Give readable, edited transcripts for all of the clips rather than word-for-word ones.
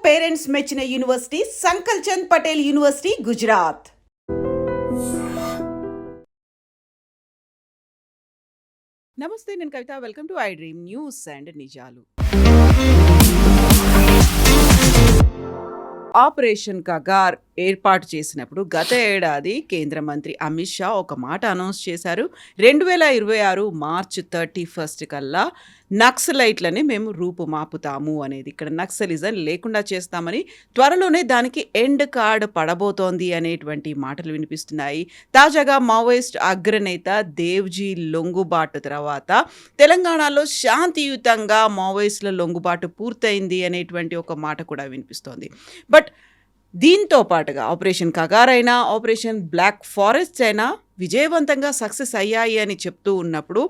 Parents మెచ్చిన university Sankalchand Patel university Gujarat. నమస్తే, నేను Kavitha. Welcome to I dream news and Nijalu. Operation Kagar ఏర్పాటు చేసినప్పుడు గత ఏడాది కేంద్ర మంత్రి అమిత్ షా ఒక మాట అనౌన్స్ చేశారు. 2026 మార్చ్ 31 కల్లా నక్సలైట్లని మేము రూపుమాపుతాము అనేది. ఇక్కడ నక్సలిజం లేకుండా చేస్తామని, త్వరలోనే దానికి ఎండ్ కార్డ్ పడబోతోంది అనేటువంటి మాటలు వినిపిస్తున్నాయి. తాజాగా మావోయిస్ట్ అగ్రనేత దేవ్జీ లొంగుబాటు తర్వాత తెలంగాణలో శాంతియుతంగా మావోయిస్టుల లొంగుబాటు పూర్తయింది అనేటువంటి ఒక మాట కూడా వినిపిస్తోంది. బట్ దీంతో పాటుగా ఆపరేషన్ కగార్ అయినా, ఆపరేషన్ బ్లాక్ ఫారెస్ట్ అయినా విజయవంతంగా సక్సెస్ అయ్యాయి అని చెప్తూ ఉన్నప్పుడు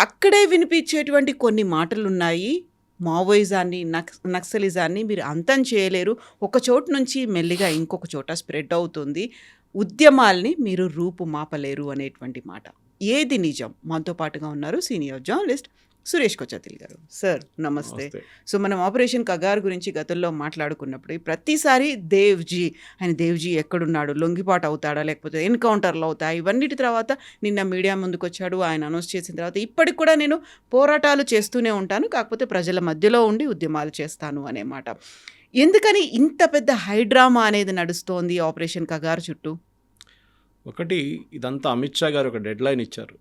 అక్కడే వినిపించేటువంటి కొన్ని మాటలు ఉన్నాయి. మావోయిజాన్ని, నక్సలిజాన్ని మీరు అంతం చేయలేరు, ఒక చోటు నుంచి మెల్లిగా ఇంకొక చోట స్ప్రెడ్ అవుతుంది, ఉద్యమాల్ని మీరు రూపుమాపలేరు అనేటువంటి మాట. ఏది నిజం? మనతో పాటుగా ఉన్నారు సీనియర్ జర్నలిస్ట్ సురేష్ కొచ్చతిల్ గారు. సార్ నమస్తే. సో మనం ఆపరేషన్ కగార్ గురించి గతంలో మాట్లాడుకున్నప్పుడు ప్రతిసారి దేవ్జీ ఎక్కడున్నాడు, లొంగిపాటు అవుతాడా లేకపోతే ఎన్కౌంటర్లు అవుతాయి, ఇవన్నిటి తర్వాత నిన్న మీడియా ముందుకు వచ్చాడు. ఆయన అనౌన్స్ చేసిన తర్వాత ఇప్పటికి కూడా నేను పోరాటాలు చేస్తూనే ఉంటాను, కాకపోతే ప్రజల మధ్యలో ఉండి ఉద్యమాలు చేస్తాను అనే మాట. ఎందుకని ఇంత పెద్ద హైడ్రామా అనేది నడుస్తోంది ఆపరేషన్ కగార్ చుట్టూ? ఒకటి, ఇదంతా అమిత్ షా గారు ఒక డెడ్ లైన్ ఇచ్చారు.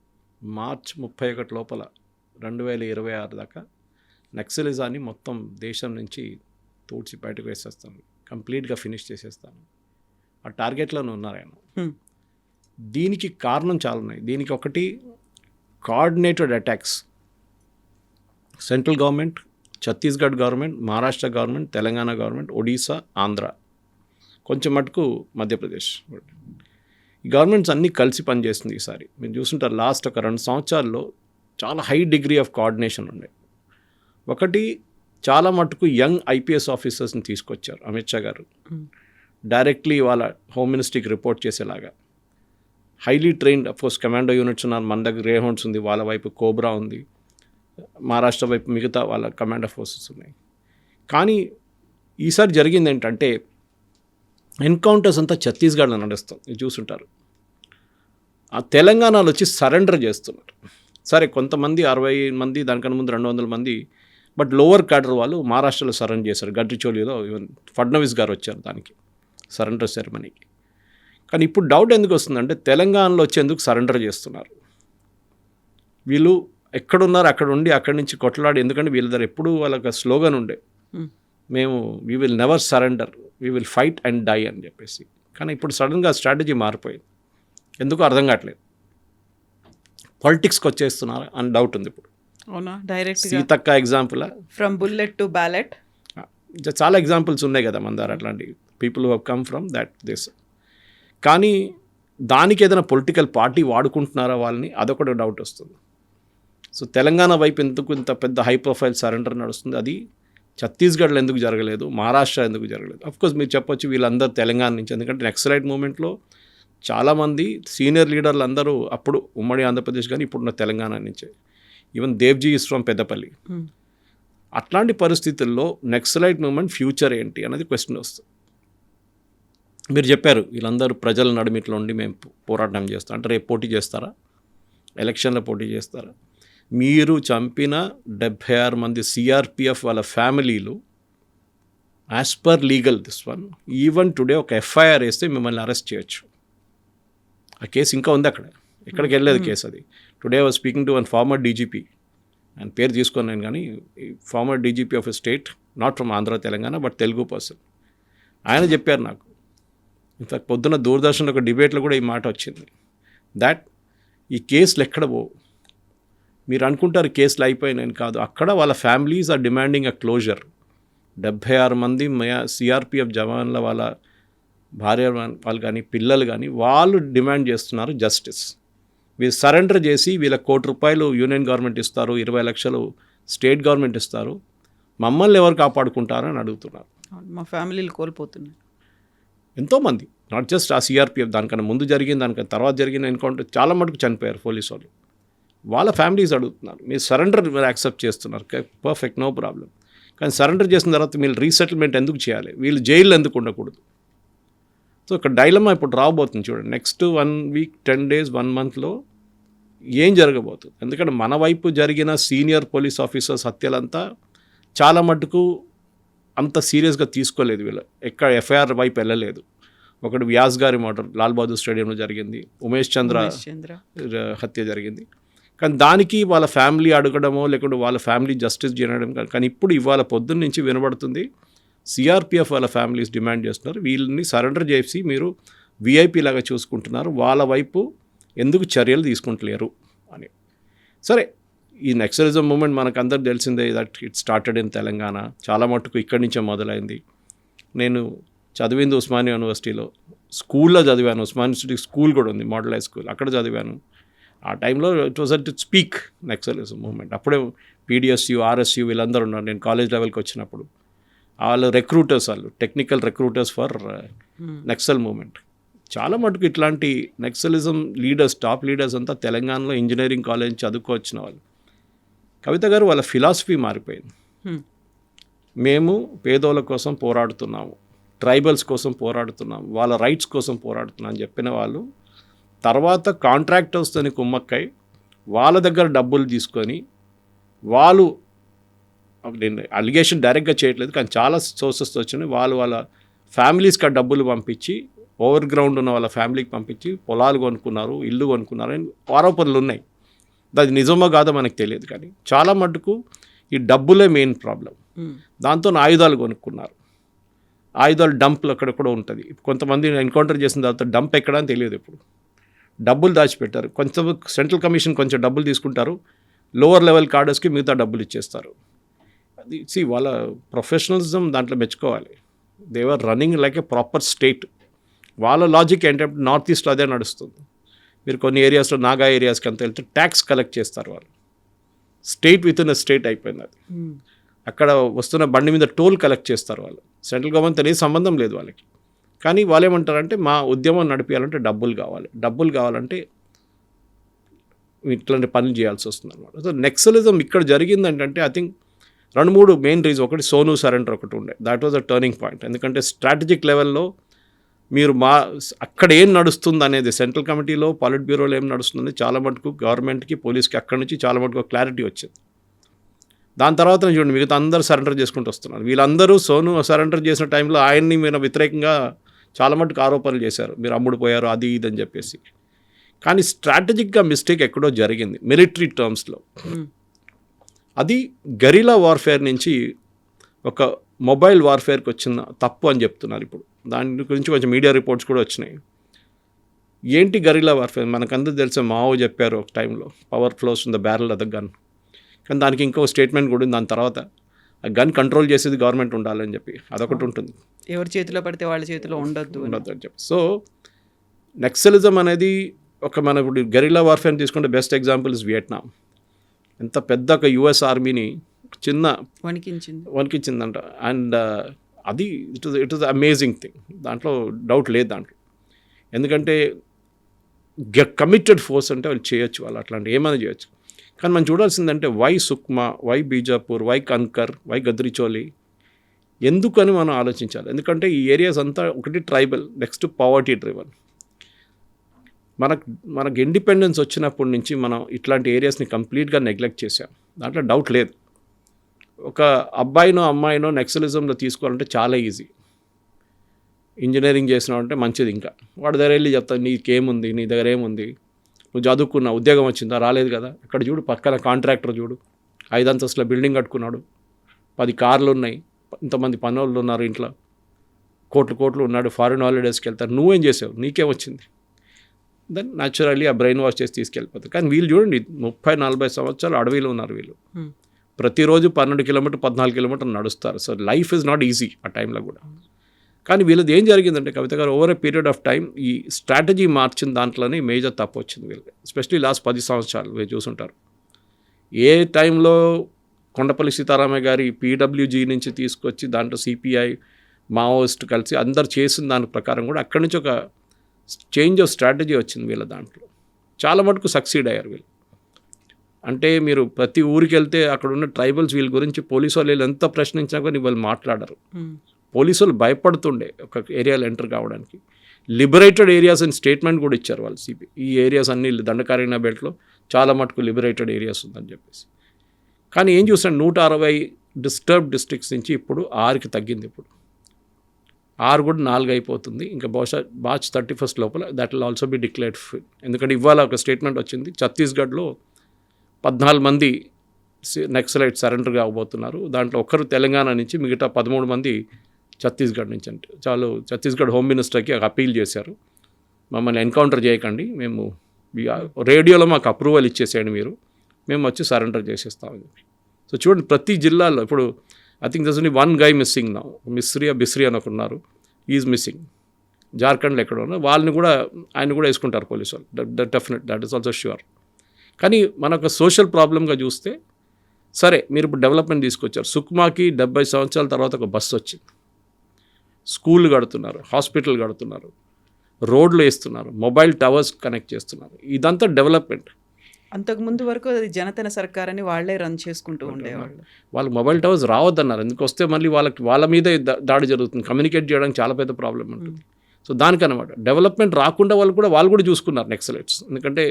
మార్చ్ 31 లోపల 2026 దాకా నక్సలిజాన్ని మొత్తం దేశం నుంచి తోడ్చి బయటకు వేసేస్తాను, కంప్లీట్గా ఫినిష్ చేసేస్తాను. ఆ టార్గెట్లోనే ఉన్నారు ఆయన. దీనికి కారణం చాలా ఉన్నాయి. దీనికి ఒకటి, coordinated attacks. Central government, Chhattisgarh government, Maharashtra government, Telangana government, Odisha, Andhra, కొంచెం మటుకు మధ్యప్రదేశ్. ఈ గవర్నమెంట్స్ అన్నీ కలిసి పనిచేస్తుంది. ఈసారి మీరు చూస్తుంటారు, లాస్ట్ ఒక 2 సంవత్సరాల్లో చాలా హై డిగ్రీ ఆఫ్ కోఆర్డినేషన్ ఉండే. ఒకటి, చాలా మటుకు యంగ్ ఐపీఎస్ ఆఫీసర్స్ని తీసుకొచ్చారు అమిత్ షా గారు, డైరెక్ట్లీ వాళ్ళ హోమ్ మినిస్ట్రీకి రిపోర్ట్ చేసేలాగా. Highly trained, of course commando units ఉన్నారు, మన దగ్గర గ్రేహౌండ్స్ ఉంది, వాళ్ళ వైపు కోబ్రా ఉంది, మహారాష్ట్ర వైపు మిగతా వాళ్ళ కమాండో ఫోర్సెస్ ఉన్నాయి. కానీ ఈసారి జరిగింది ఏంటంటే, ఎన్కౌంటర్స్ అంతా ఛత్తీస్గఢ్లో నడుస్తాం, ఇది చూసుంటారు. ఆ తెలంగాణలో వచ్చి సరెండర్ చేస్తున్నారు. సరే, కొంతమంది 60 మంది, దానికన్నా ముందు 200 మంది, బట్ లోవర్ క్యాడర్ వాళ్ళు మహారాష్ట్రలో సరెండర్ చేశారు. గడ్రిచోలిలో ఈవెన్ ఫడ్నవీస్ గారు వచ్చారు దానికి, సరెండర్ సెరమనీకి. కానీ ఇప్పుడు డౌట్ ఎందుకు వస్తుందంటే, తెలంగాణలో వచ్చేందుకు సరెండర్ చేస్తున్నారు వీళ్ళు. ఎక్కడున్నారు అక్కడ ఉండి అక్కడి నుంచి కొట్లాడి, ఎందుకంటే వీళ్ళ దగ్గర ఎప్పుడు వాళ్ళకి స్లోగన్ ఉండే, మేము we will never surrender, we will fight and die అని చెప్పేసి. కానీ ఇప్పుడు సడన్గా స్ట్రాటజీ మారిపోయింది, ఎందుకు అర్థం కావట్లేదు. పాలిటిక్స్కి వచ్చేస్తున్నారు అని డౌట్ ఉంది ఇప్పుడు. అవునా? Direct Seethakka example, from bullet to ballot, చాలా ఎగ్జాంపుల్స్ ఉన్నాయి కదా మన దగ్గర, అట్లాంటి people who have come from that this. కానీ దానికి ఏదైనా పొలిటికల్ పార్టీ వాడుకుంటున్నారా వాళ్ళని, అదొకటి డౌట్ వస్తుంది. సో తెలంగాణ వైపు ఎందుకు ఇంత పెద్ద హై ప్రొఫైల్ సరెండర్ నడుస్తుంది? అది ఛత్తీస్గఢ్లో ఎందుకు జరగలేదు, మహారాష్ట్ర ఎందుకు జరగలేదు? అఫ్కోర్స్ మీరు చెప్పొచ్చు వీళ్ళందరూ తెలంగాణ నుంచి, ఎందుకంటే నక్సలైట్ మూమెంట్లో చాలామంది సీనియర్ లీడర్లు అందరూ అప్పుడు ఉమ్మడి ఆంధ్రప్రదేశ్ కానీ ఇప్పుడున్న తెలంగాణ నుంచే. Even Devji is from Peddapalli. అట్లాంటి పరిస్థితుల్లో నక్సలైట్ మూమెంట్ ఫ్యూచర్ ఏంటి అనేది క్వశ్చన్ వస్తుంది. మీరు చెప్పారు వీళ్ళందరూ ప్రజల నడుమిట్లో ఉండి మేము పోరాటం చేస్తాం అంటే, రేపు పోటీ చేస్తారా? ఎలక్షన్లో పోటీ చేస్తారా? మీరు చంపిన 76 మంది సిఆర్పిఎఫ్ వాళ్ళ ఫ్యామిలీలు, as per legal this one, even today ఒక ఎఫ్ఐఆర్ వేస్తే మిమ్మల్ని అరెస్ట్ చేయొచ్చు. ఆ కేసు ఇంకా ఉంది అక్కడ, ఎక్కడికి వెళ్ళలేదు కేసు అది. Today was speaking to one farmer DGP, ఆయన పేరు తీసుకున్నాను కానీ, farmer DGP of a state, not from Andhra Telangana but Telugu person. ఆయన చెప్పారు నాకు, ఇన్ఫాక్ట్ పొద్దున్న దూరదర్శన్లో ఒక డిబేట్లో కూడా ఈ మాట వచ్చింది, దాట్ ఈ కేసులు ఎక్కడ పోవు. మీరు అనుకుంటారు కేసులు అయిపోయినాయని, కాదు, అక్కడ వాళ్ళ families are demanding a closure. 76 మంది సిఆర్పిఎఫ్ జవాన్ల వాళ్ళ భార్య వాళ్ళు కానీ పిల్లలు కానీ వాళ్ళు డిమాండ్ చేస్తున్నారు జస్టిస్. వీళ్ళు సరెండర్ చేసి వీళ్ళకి ₹1 కోటి యూనియన్ గవర్నమెంట్ ఇస్తారు, 20 లక్షలు స్టేట్ గవర్నమెంట్ ఇస్తారు, మమ్మల్ని ఎవరు కాపాడుకుంటారు అని అడుగుతున్నారు. మా ఫ్యామిలీలు కోల్పోతున్నాయి ఎంతోమంది, నాట్ జస్ట్ ఆ సిఆర్పిఎఫ్, దానికన్నా ముందు జరిగింది, దానికన్నా తర్వాత జరిగిన ఎన్కౌంటర్ చాలా మటుకు చనిపోయారు పోలీసు వాళ్ళు. వాళ్ళ ఫ్యామిలీస్ అడుగుతున్నారు, మీరు సరెండర్ మీరు యాక్సెప్ట్ చేస్తున్నారు, పర్ఫెక్ట్, నో ప్రాబ్లం. కానీ సరెండర్ చేసిన తర్వాత వీళ్ళు రీసెటిల్మెంట్ ఎందుకు చేయాలి, వీళ్ళు జైల్లో ఎందుకు ఉండకూడదు? సో ఇక్కడ డైలమా ఇప్పుడు రాబోతుంది చూడండి. నెక్స్ట్ 1 వీక్ 10 days 1 monthలో ఏం జరగబోతుంది? ఎందుకంటే మన వైపు జరిగిన సీనియర్ పోలీస్ ఆఫీసర్స్ హత్యలంతా చాలా మటుకు అంత సీరియస్గా తీసుకోలేదు, వీళ్ళు ఎక్కడ ఎఫ్ఐఆర్ వైపు వెళ్ళలేదు. ఒకటి వ్యాస్ గారి మర్డర్ లాల్ బహదూర్ స్టేడియంలో జరిగింది, ఉమేష్ చంద్ర హత్య జరిగింది. కానీ దానికి వాళ్ళ ఫ్యామిలీ అడగడమో లేకుంటే వాళ్ళ ఫ్యామిలీ జస్టిస్ చేయడం కానీ ఇప్పుడు ఇవాళ పొద్దున్న నుంచి వినబడుతుంది సిఆర్పిఎఫ్ వాళ్ళ ఫ్యామిలీస్ డిమాండ్ చేస్తున్నారు, వీళ్ళని సరెండర్ చేసి మీరు విఐపి లాగా చూసుకుంటున్నారు, వాళ్ళ వైపు ఎందుకు చర్యలు తీసుకుంటలేరు అని. సరే, ఈ నక్సలిజం మూమెంట్ మనకు అందరికి తెలిసిందే, that it started in Telangana. చాలా మటుకు ఇక్కడి నుంచే మొదలైంది. నేను చదివింది ఉస్మానియా యూనివర్సిటీలో, స్కూల్లో చదివాను. ఉస్మానియా యూనివర్సిటీ స్కూల్ కూడా ఉంది, మోడల్ హై స్కూల్, అక్కడ చదివాను. ఆ టైంలో it was at its peak Naxalism movement. అప్పుడే పీడిఎస్యు, ఆర్ఎస్యు వీళ్ళందరూ ఉన్నారు. నేను కాలేజ్ లెవెల్కి వచ్చినప్పుడు వాళ్ళు రిక్రూటర్స్, వాళ్ళు technical recruiters for Naxal movement. చాలా మటుకు ఇట్లాంటి నక్సలిజం లీడర్స్, టాప్ లీడర్స్ అంతా తెలంగాణలో ఇంజనీరింగ్ కాలేజ్ చదువుకోవచ్చిన వాళ్ళు. కవిత గారు వాళ్ళ ఫిలాసఫీ మారిపోయింది. మేము పేదోళ్ళ కోసం పోరాడుతున్నాము, ట్రైబల్స్ కోసం పోరాడుతున్నాము, వాళ్ళ రైట్స్ కోసం పోరాడుతున్నాం అని చెప్పిన వాళ్ళు తర్వాత కాంట్రాక్టర్స్తోని కుమ్మక్కై వాళ్ళ దగ్గర డబ్బులు తీసుకొని వాళ్ళు, నేను అలిగేషన్ డైరెక్ట్గా చేయట్లేదు కానీ చాలా సోర్సెస్తో వచ్చినాయి, వాళ్ళ ఫ్యామిలీస్కి ఆ డబ్బులు పంపించి ఓవర్ గ్రౌండ్ ఉన్న వాళ్ళ ఫ్యామిలీకి పంపించి పొలాలు కొనుక్కున్నారు, ఇల్లు కొనుక్కున్నారు అని ఆరోపణలు ఉన్నాయి. అది నిజమో కాదో మనకు తెలియదు కానీ చాలా మటుకు ఈ డబ్బులే మెయిన్ ప్రాబ్లం. దాంతో ఆయుధాలు కొనుక్కున్నారు, ఆయుధాలు డంప్లు అక్కడెక్కడ ఉంటుంది. కొంతమంది ఎన్కౌంటర్ చేసిన తర్వాత డంప్ ఎక్కడ అని తెలియదు. ఇప్పుడు డబ్బులు దాచిపెట్టారు. కొంచెం సెంట్రల్ కమిషన్ కొంచెం డబ్బులు తీసుకుంటారు, లోవర్ లెవెల్ కార్డర్స్కి మిగతా డబ్బులు ఇచ్చేస్తారు. అది వాళ్ళ ప్రొఫెషనలిజం దాంట్లో మెచ్చుకోవాలి. They are running like a proper state. వాళ్ళ లాజిక్ ఏంటంటే నార్త్ ఈస్ట్లో అదే నడుస్తుంది. మీరు కొన్ని ఏరియాస్లో, నాగా ఏరియాస్కి అంత వెళ్తే ట్యాక్స్ కలెక్ట్ చేస్తారు వాళ్ళు. State with in a state అయిపోయింది అది. అక్కడ వస్తున్న బండి మీద టోల్ కలెక్ట్ చేస్తారు వాళ్ళు. సెంట్రల్ గవర్నమెంట్ అనేది సంబంధం లేదు వాళ్ళకి. కానీ వాళ్ళు ఏమంటారంటే మా ఉద్యమం నడిపించాలంటే డబ్బులు కావాలి, డబ్బులు కావాలంటే ఇట్లాంటి పనులు చేయాల్సి వస్తుంది అనమాట. సో నక్సలిజం ఇక్కడ జరిగిందంటే ఐ థింక్ 2-3 మెయిన్ రీజన్. ఒకటి సోను సరెండర్ ఒకటి ఉండే, that was a turning point. ఎందుకంటే స్ట్రాటజిక్ లెవెల్లో మీరు అక్కడ ఏం నడుస్తుంది అనేది, సెంట్రల్ కమిటీలో పాలిట్ బ్యూరోలో ఏం నడుస్తుంది చాలా మటుకు గవర్నమెంట్కి, పోలీస్కి అక్కడి నుంచి చాలా మటుకు క్లారిటీ వచ్చింది. దాని తర్వాత చూడండి మిగతా అందరూ సరెండర్ చేసుకుంటూ వస్తున్నారు. వీళ్ళందరూ సోను సరెండర్ చేసిన టైంలో ఆయన్ని మీరు వ్యతిరేకంగా చాలా మటుకు ఆరోపణలు చేశారు, మీరు అమ్ముడు పోయారు అది ఇది అని చెప్పేసి. కానీ స్ట్రాటజిక్గా మిస్టేక్ ఎక్కడో జరిగింది మిలిటరీ టర్మ్స్లో. అది గెరిలా వార్ఫేర్ నుంచి ఒక మొబైల్ వార్ఫేర్కి వచ్చిన తప్పు అని చెప్తున్నారు ఇప్పుడు. దాని గురించి కొంచెం మీడియా రిపోర్ట్స్ కూడా వచ్చినాయి. ఏంటి గెరిలా వార్ఫేర్? మనకందరూ తెలిసే మావో చెప్పారు ఒక టైంలో, power flows in the barrel of the gun. కానీ దానికి ఇంకో స్టేట్మెంట్ కూడా ఉంది దాని తర్వాత, ఆ గన్ కంట్రోల్ చేసేది గవర్నమెంట్ ఉండాలని చెప్పి అదొకటి ఉంటుంది. ఎవరి చేతిలో పడితే వాళ్ళ చేతిలో ఉండొద్దు అని చెప్పి. సో నక్సలిజం అనేది ఒక మనకు గెరిలా వార్ఫేర్ తీసుకుంటే బెస్ట్ ఎగ్జాంపుల్ ఇస్ వియట్నాం. ఎంత పెద్ద ఒక యుఎస్ ఆర్మీని చిన్న వణికించిందంట. అండ్ అది ఇట్ వాజ్ అమేజింగ్ థింగ్, దాంట్లో డౌట్ లేదు దాంట్లో. ఎందుకంటే కమిటెడ్ ఫోర్స్ అంటే వాళ్ళు చేయొచ్చు, వాళ్ళు అట్లాంటి ఏమైనా చేయొచ్చు. కానీ మనం చూడాల్సిందంటే why Sukma, why Bijapur, why Kanker, why Gadchiroli, ఎందుకని మనం ఆలోచించాలి. ఎందుకంటే ఈ ఏరియాస్ అంతా ఒకటి ట్రైబల్, నెక్స్ట్ పవర్టీ డ్రివన్. మనకు ఇండిపెండెన్స్ వచ్చినప్పటి నుంచి మనం ఇట్లాంటి ఏరియాస్ని కంప్లీట్గా నెగ్లెక్ట్ చేసాం, దాంట్లో డౌట్ లేదు. ఒక అబ్బాయినో అమ్మాయినో నక్సలిజంలో తీసుకోవాలంటే చాలా ఈజీ. ఇంజనీరింగ్ చేసినావు అంటే మంచిది, ఇంకా వాడి దగ్గర వెళ్ళి చెప్తాను నీకేముంది, నీ దగ్గర ఏముంది, నువ్వు చదువుకున్నా, ఉద్యోగం వచ్చిందా, రాలేదు కదా. అక్కడ చూడు పక్కన కాంట్రాక్టర్ చూడు, 5 అంతస్తుల బిల్డింగ్ కట్టుకున్నాడు, 10 కార్లు ఉన్నాయి, ఇంతమంది పనులు ఉన్నారు ఇంట్లో, కోట్లు ఉన్నాడు, ఫారిన్ హాలిడేస్కి వెళ్తారు. నువ్వేం చేసావు, నీకేం వచ్చింది? దెన్ న్యాచురల్లీ ఆ బ్రెయిన్ వాష్ చేసి తీసుకెళ్ళిపోతారు. కానీ వీళ్ళు చూడండి 30-40 సంవత్సరాలు అడవిలో ఉన్నారు వీళ్ళు. ప్రతిరోజు 12 కిలోమీటర్ 14 కిలోమీటర్లు నడుస్తారు. So life is not easy ఆ టైంలో కూడా. కానీ వీళ్ళది ఏం జరిగిందంటే కవిత గారు over a period of time ఈ స్ట్రాటజీ మార్చిన దాంట్లోనే మేజర్ తప్పు వచ్చింది వీళ్ళకి. ఎస్పెషలీ లాస్ట్ 10 సంవత్సరాలు మీరు చూసుంటారు. ఏ టైంలో కొండపల్లి సీతారామయ్య గారి పీడబ్ల్యూజీ నుంచి తీసుకొచ్చి దాంట్లో సిపిఐ, మావోయిస్ట్ కలిసి అందరు చేసిన దాని ప్రకారం కూడా అక్కడి నుంచి ఒక చేంజ్ ఆఫ్ స్ట్రాటజీ వచ్చింది వీళ్ళ దాంట్లో. చాలా మటుకు సక్సీడ్ అయ్యారు వీళ్ళు. అంటే మీరు ప్రతి ఊరికి వెళ్తే అక్కడ ఉన్న ట్రైబల్స్ వీళ్ళ గురించి పోలీసు వాళ్ళు ఎంత ప్రశ్నించినా కానీ వాళ్ళు మాట్లాడరు. పోలీసు వాళ్ళు భయపడుతుండే ఒక ఏరియాలో ఎంటర్ కావడానికి. లిబరేటెడ్ ఏరియాస్ అని స్టేట్మెంట్ కూడా ఇచ్చారు వాళ్ళు సిపి. ఈ ఏరియాస్ అన్ని దండకారణ్య బెల్ట్లో చాలా మటుకు లిబరేటెడ్ ఏరియాస్ ఉందని చెప్పేసి. కానీ ఏం చూసాను, 160 డిస్టర్బ్ డిస్ట్రిక్ట్స్ నుంచి ఇప్పుడు 6కి తగ్గింది. ఇప్పుడు 6 కూడా 4 అయిపోతుంది. ఇంకా బహుశా మార్చ్ 31 లోపల that will also be declared free. ఎందుకంటే ఇవాళ ఒక స్టేట్మెంట్ వచ్చింది, ఛత్తీస్గఢ్లో 14 మంది నక్సలైట్ సరెండర్ కాబోతున్నారు. దాంట్లో ఒకరు తెలంగాణ నుంచి, మిగతా 13 మంది ఛత్తీస్గఢ్ నుంచి. అంటే చాలు ఛత్తీస్గఢ్ హోమ్ మినిస్టర్కి అపీల్ చేశారు, మమ్మల్ని ఎన్కౌంటర్ చేయకండి, మేము రేడియోలో మాకు అప్రూవల్ ఇచ్చేసేయండి మీరు, మేము వచ్చి సరెండర్ చేసేస్తామని చెప్పి. సో చూడండి, ప్రతి జిల్లాలో ఇప్పుడు I think there's only 1 guy missing now. బిస్రీ అని ఉన్నారు, ఈజ్ మిస్సింగ్. జార్ఖండ్లో ఎక్కడ ఉన్నారు, వాళ్ళని కూడా ఆయన కూడా వేసుకుంటారు పోలీసు వాళ్ళు. Definite, that is also sure. కానీ మనకు సోషల్ ప్రాబ్లంగా చూస్తే, సరే మీరు ఇప్పుడు డెవలప్మెంట్ తీసుకొచ్చారు, సుక్మాకి 70 సంవత్సరాల తర్వాత ఒక బస్సు వచ్చింది, స్కూల్ కడుతున్నారు, హాస్పిటల్ కడుతున్నారు, రోడ్లు వేస్తున్నారు, మొబైల్ టవర్స్ కనెక్ట్ చేస్తున్నారు. ఇదంతా డెవలప్మెంట్. అంతకుముందు వరకు అది జనతన సర్కార్ అని వాళ్ళే రన్ చేసుకుంటూ ఉండేవాళ్ళు. వాళ్ళు మొబైల్ టవర్స్ రావద్దన్నారు, ఎందుకు వస్తే మళ్ళీ వాళ్ళ మీదే దాడి జరుగుతుంది, కమ్యూనికేట్ చేయడానికి చాలా పెద్ద ప్రాబ్లం ఉంటుంది. సో దానికనమాట డెవలప్మెంట్ రాకుండా వాళ్ళు కూడా చూసుకున్నారు నక్సలైట్స్. ఎందుకంటే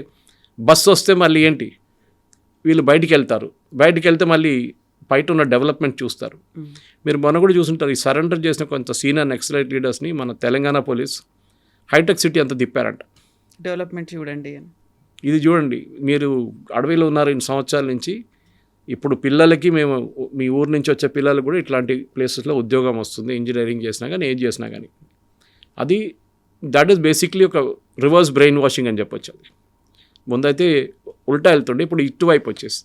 బస్సు వస్తే మళ్ళీ ఏంటి, వీళ్ళు బయటికి వెళ్తే మళ్ళీ బయట ఉన్న డెవలప్మెంట్ చూస్తారు. మీరు మొన్న కూడా చూసుంటారు, ఈ సరెండర్ చేసిన కొంత సీనియర్ నక్సలైట్ లీడర్స్ని మన తెలంగాణ పోలీస్ హైటెక్ సిటీ అంతా తిప్పారంట. డెవలప్మెంట్ చూడండి, ఇది చూడండి, మీరు అడవిలో ఉన్నారు ఇన్ని సంవత్సరాల నుంచి, ఇప్పుడు పిల్లలకి మేము మీ ఊరు నుంచి వచ్చే పిల్లలు కూడా ఇట్లాంటి ప్లేసెస్లో ఉద్యోగం వస్తుంది, ఇంజనీరింగ్ చేసినా కానీ ఏం చేసినా కానీ. అది దట్ ఈస్ బేసిక్లీ ఒక రివర్స్ బ్రెయిన్ వాషింగ్ అని చెప్పొచ్చు. అది ముందైతే ఉల్టా వెళ్తుండే, ఇప్పుడు ఇటువైపు వచ్చేసి.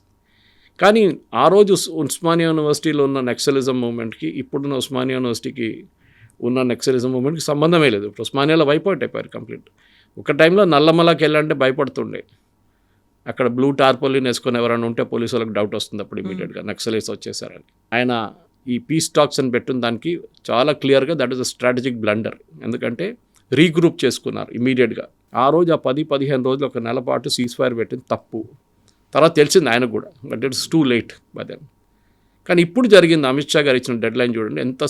కానీ ఆ రోజు ఉస్మానియా యూనివర్సిటీలో ఉన్న నక్సలిజం మూమెంట్కి ఇప్పుడున్న ఉస్మానియా యూనివర్సిటీకి ఉన్న నక్సలిజం మూమెంట్కి సంబంధమే లేదు. ఇప్పుడు ఉస్మానియాలో వైపౌట్ అయిపోయారు కంప్లీట్. ఒక టైంలో నల్లమలకి వెళ్ళాలంటే భయపడుతుండే, అక్కడ బ్లూ టార్పోలిన్ వేసుకొని ఎవరైనా ఉంటే పోలీసు వాళ్ళకి డౌట్ వస్తుంది అప్పుడు ఇమీడియట్గా నక్సలైట్స్ వచ్చేసారని. ఆయన ఈ పీస్ టాక్స్ అని పెట్టిన దానికి చాలా క్లియర్గా that is a strategic blunder. ఎందుకంటే రీగ్రూప్ చేసుకున్నారు ఇమీడియట్గా. ఆ రోజు ఆ 10-15 రోజులు ఒక నెల పాటు సీజ్ ఫైర్ పెట్టింది తప్పు. తర్వాత తెలిసింది ఆయనకు కూడా, but it's too late by then. కానీ ఇప్పుడు జరిగింది, అమిత్ షా గారు ఇచ్చిన డెడ్ లైన్ చూడండి, ఎంత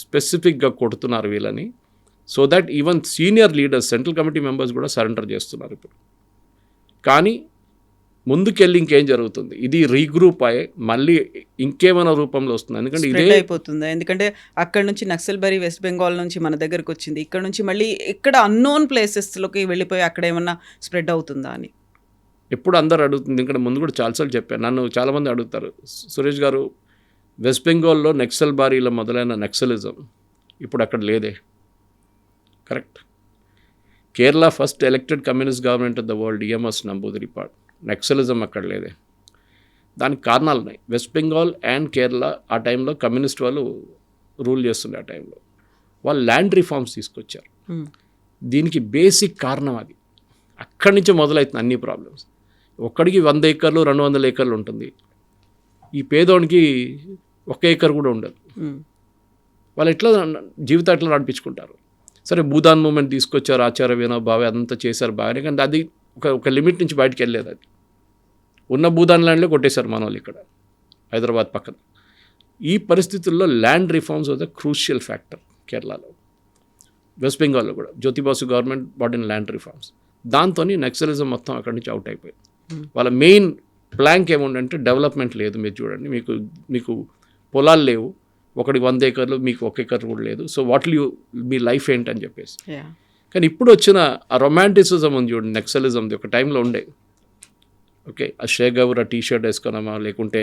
స్పెసిఫిక్గా కొడుతున్నారు వీళ్ళని. So that even senior leaders, central committee members కూడా సరెండర్ చేస్తున్నారు ఇప్పుడు. కానీ ముందుకెళ్ళి ఇంకేం జరుగుతుంది, ఇది రీగ్రూప్ అయ్యి మళ్ళీ ఇంకేమైనా రూపంలో వస్తుంది. ఎందుకంటే ఇదే అయిపోతుంది. ఎందుకంటే అక్కడ నుంచి నక్సల్బరీ వెస్ట్ బెంగాల్ నుంచి మన దగ్గరకు వచ్చింది, ఇక్కడ నుంచి మళ్ళీ ఇక్కడ అన్నోన్ ప్లేసెస్లోకి వెళ్ళిపోయి అక్కడ ఏమన్నా స్ప్రెడ్ అవుతుందా అని ఎప్పుడు అందరు అడుగుతుంది. ఇక్కడ ముందు కూడా చాలాసార్లు చెప్పాను, నన్ను చాలామంది అడుగుతారు, సురేష్ గారు వెస్ట్ బెంగాల్లో నక్సల్బారీలో మొదలైన నక్సలిజం ఇప్పుడు అక్కడ లేదే. Correct. Kerala first elected communist government of the world, EMS Namboodiripad. Naxalism అక్కడ లేదే. దానికి కారణాలు ఉన్నాయి. వెస్ట్ బెంగాల్ అండ్ కేరళ ఆ టైంలో కమ్యూనిస్ట్ వాళ్ళు రూల్ చేస్తుండే. ఆ టైంలో వాళ్ళు ల్యాండ్ రిఫార్మ్స్ తీసుకొచ్చారు. దీనికి బేసిక్ కారణం అది. అక్కడి నుంచే మొదలవుతుంది అన్ని ప్రాబ్లమ్స్. ఒక్కడికి 100 ఏకర్లు 200 ఏకర్లు ఉంటుంది, ఈ పేదోనికి 1 ఏకర్ కూడా ఉండదు. వాళ్ళు ఎట్లా జీవితం ఎట్లా నడిపించుకుంటారు. సరే భూదాన్ మూమెంట్ తీసుకొచ్చారు, ఆచార్య వినోబావే అదంతా చేశారు బాగానే, కానీ అది ఒక లిమిట్ నుంచి బయటకు వెళ్ళలేదు. అది ఉన్న భూదాన్ ల్యాండ్లో కొట్టేశారు మన వాళ్ళు ఇక్కడ హైదరాబాద్ పక్కన. ఈ పరిస్థితుల్లో land reforms was the crucial factor కేరళలో. వెస్ట్ బెంగాల్లో కూడా Jyoti Basu government brought in land reforms. దాంతో నక్సలిజం మొత్తం అక్కడి నుంచి అవుట్ అయిపోయింది. వాళ్ళ మెయిన్ ప్లాంక్ ఏముండంటే డెవలప్మెంట్ లేదు. మీరు చూడండి, మీకు పొలాలు లేవు, ఒకడికి 100 ఏకర్లు, మీకు 1 ఏకర్ కూడా లేదు. So what you me life ఏంటని చెప్పేసి. కానీ ఇప్పుడు వచ్చిన ఆ రొమాంటిసిజం ఉంది చూడండి, నక్సలిజంది ఒక టైంలో ఉండే. ఓకే, ఆ షేగవర్ ఆ టీషర్ట్ వేసుకోవడమా, లేకుంటే